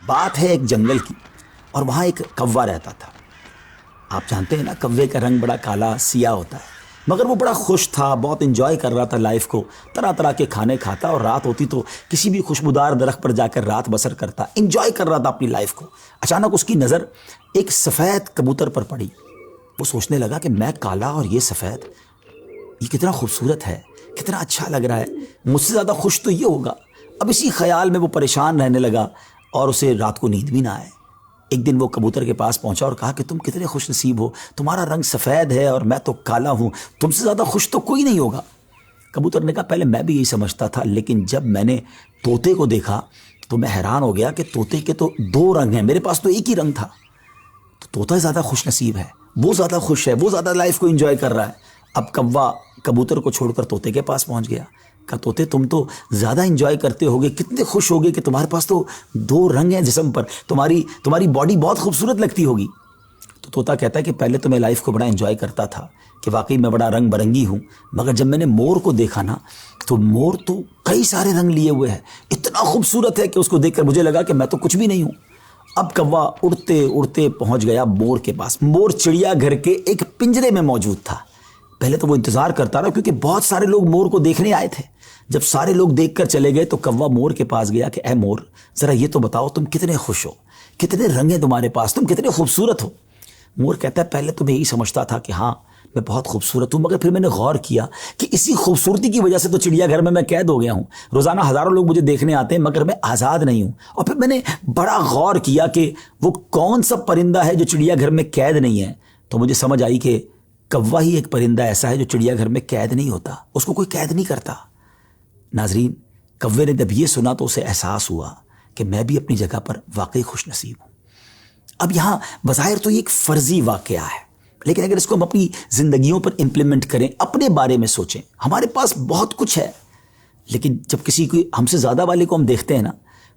بات ہے ایک جنگل کی، اور وہاں ایک کوا رہتا تھا۔ آپ جانتے ہیں نا، کوے کا رنگ بڑا کالا سیاہ ہوتا ہے، مگر وہ بڑا خوش تھا، بہت انجوائے کر رہا تھا لائف کو، طرح طرح کے کھانے کھاتا، اور رات ہوتی تو کسی بھی خوشبودار درخت پر جا کر رات بسر کرتا، انجوائے کر رہا تھا اپنی لائف کو۔ اچانک اس کی نظر ایک سفید کبوتر پر پڑی۔ وہ سوچنے لگا کہ میں کالا اور یہ سفید، یہ کتنا خوبصورت ہے، کتنا اچھا لگ رہا ہے، مجھ سے زیادہ خوش تو یہ ہوگا۔ اب اسی خیال میں وہ پریشان رہنے لگا اور اسے رات کو نیند بھی نہ آئے۔ ایک دن وہ کبوتر کے پاس پہنچا اور کہا کہ تم کتنے خوش نصیب ہو، تمہارا رنگ سفید ہے اور میں تو کالا ہوں، تم سے زیادہ خوش تو کوئی نہیں ہوگا۔ کبوتر نے کہا پہلے میں بھی یہی سمجھتا تھا، لیکن جب میں نے طوطے کو دیکھا تو میں حیران ہو گیا کہ طوطے کے تو دو رنگ ہیں، میرے پاس تو ایک ہی رنگ تھا۔ تو طوطا زیادہ خوش نصیب ہے، وہ زیادہ خوش ہے، وہ زیادہ لائف کو انجوائے کر رہا ہے۔ اب کوا کبوتر کو چھوڑ کر طوطے کے پاس پہنچ گیا، کہا طوطے تم تو زیادہ انجوائے کرتے ہوگے، کتنے خوش ہوگے کہ تمہارے پاس تو دو رنگ ہیں جسم پر، تمہاری باڈی بہت خوبصورت لگتی ہوگی۔ تو طوطا کہتا ہے کہ پہلے تو میں لائف کو بڑا انجوائے کرتا تھا کہ واقعی میں بڑا رنگ برنگی ہوں، مگر جب میں نے مور کو دیکھا نا تو مور تو کئی سارے رنگ لیے ہوئے ہے، اتنا خوبصورت ہے کہ اس کو دیکھ کر مجھے لگا کہ میں تو کچھ بھی نہیں ہوں۔ اب کوا اڑتے اڑتے پہنچ گیا مور کے پاس۔ مور چڑیا گھر کے ایک پنجرے میں موجود تھا۔ پہلے تو وہ انتظار کرتا رہا کیونکہ بہت سارے لوگ مور کو دیکھنے آئے تھے۔ جب سارے لوگ دیکھ کر چلے گئے تو کوا مور کے پاس گیا کہ اے مور، ذرا یہ تو بتاؤ تم کتنے خوش ہو، کتنے رنگ ہیں تمہارے پاس، تم کتنے خوبصورت ہو۔ مور کہتا ہے پہلے تو میں یہی سمجھتا تھا کہ ہاں میں بہت خوبصورت ہوں، مگر پھر میں نے غور کیا کہ اسی خوبصورتی کی وجہ سے تو چڑیا گھر میں قید ہو گیا ہوں، روزانہ ہزاروں لوگ مجھے دیکھنے آتے ہیں مگر میں آزاد نہیں ہوں۔ اور پھر میں نے بڑا غور کیا کہ وہ کون سا پرندہ ہے جو چڑیا گھر میں قید نہیں ہے، تو مجھے سمجھ آئی کہ کوا ہی ایک پرندہ ایسا ہے جو چڑیا گھر میں قید نہیں ہوتا، اس کو کوئی قید نہیں کرتا۔ ناظرین، کوے نے جب یہ سنا تو اسے احساس ہوا کہ میں بھی اپنی جگہ پر واقعی خوش نصیب ہوں۔ اب یہاں بظاہر تو یہ ایک فرضی واقعہ ہے، لیکن اگر اس کو ہم اپنی زندگیوں پر امپلیمنٹ کریں، اپنے بارے میں سوچیں، ہمارے پاس بہت کچھ ہے، لیکن جب کسی کو ہم سے زیادہ والے کو ہم دیکھتے ہیں نا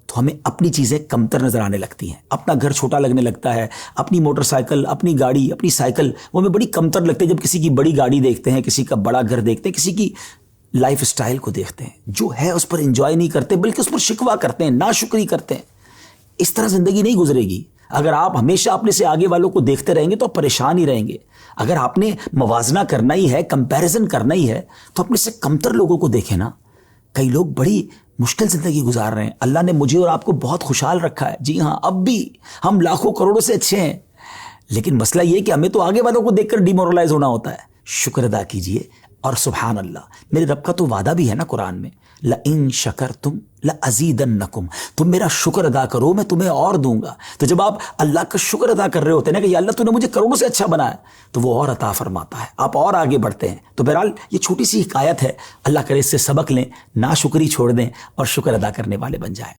تو ہمیں اپنی چیزیں کمتر نظر آنے لگتی ہیں، اپنا گھر چھوٹا لگنے لگتا ہے، اپنی موٹر سائیکل، اپنی گاڑی، اپنی سائیکل وہ ہمیں بڑی کمتر لگتی ہے جب کسی کی بڑی گاڑی دیکھتے ہیں، کسی کا بڑا گھر دیکھتے ہیں، کسی کی لائف سٹائل کو دیکھتے ہیں، جو ہے اس پر انجوائے نہیں کرتے بلکہ اس پر شکوہ کرتے ہیں، ناشکری کرتے ہیں۔ اس طرح زندگی نہیں گزرے گی۔ اگر آپ ہمیشہ اپنے سے آگے والوں کو دیکھتے رہیں گے تو آپ پریشان ہی رہیں گے۔ اگر آپ نے موازنہ کرنا ہی ہے، کمپیریزن کرنا ہی ہے، تو اپنے سے کمتر لوگوں کو دیکھیں نا۔ کئی لوگ بڑی مشکل زندگی گزار رہے ہیں، اللہ نے مجھے اور آپ کو بہت خوشحال رکھا ہے، جی ہاں، اب بھی ہم لاکھوں کروڑوں سے اچھے ہیں، لیکن مسئلہ یہ کہ ہمیں تو آگے والوں کو دیکھ کر ڈیمورلائز ہونا ہوتا ہے۔ شکر ادا کیجئے، اور سبحان اللہ، میرے رب کا تو وعدہ بھی ہے نا قرآن میں، لَإِن شَكَرْتُمْ لَأَزِيدَنَّكُمْ، تم میرا شکر ادا کرو میں تمہیں اور دوں گا۔ تو جب آپ اللہ کا شکر ادا کر رہے ہوتے ہیں نا کہ یا اللہ تو نے مجھے کروڑوں سے اچھا بنایا، تو وہ اور عطا فرماتا ہے، آپ اور آگے بڑھتے ہیں۔ تو بہرحال یہ چھوٹی سی حکایت ہے، اللہ کرے اس سے سبق لیں، ناشکری چھوڑ دیں اور شکر ادا کرنے والے بن جائیں۔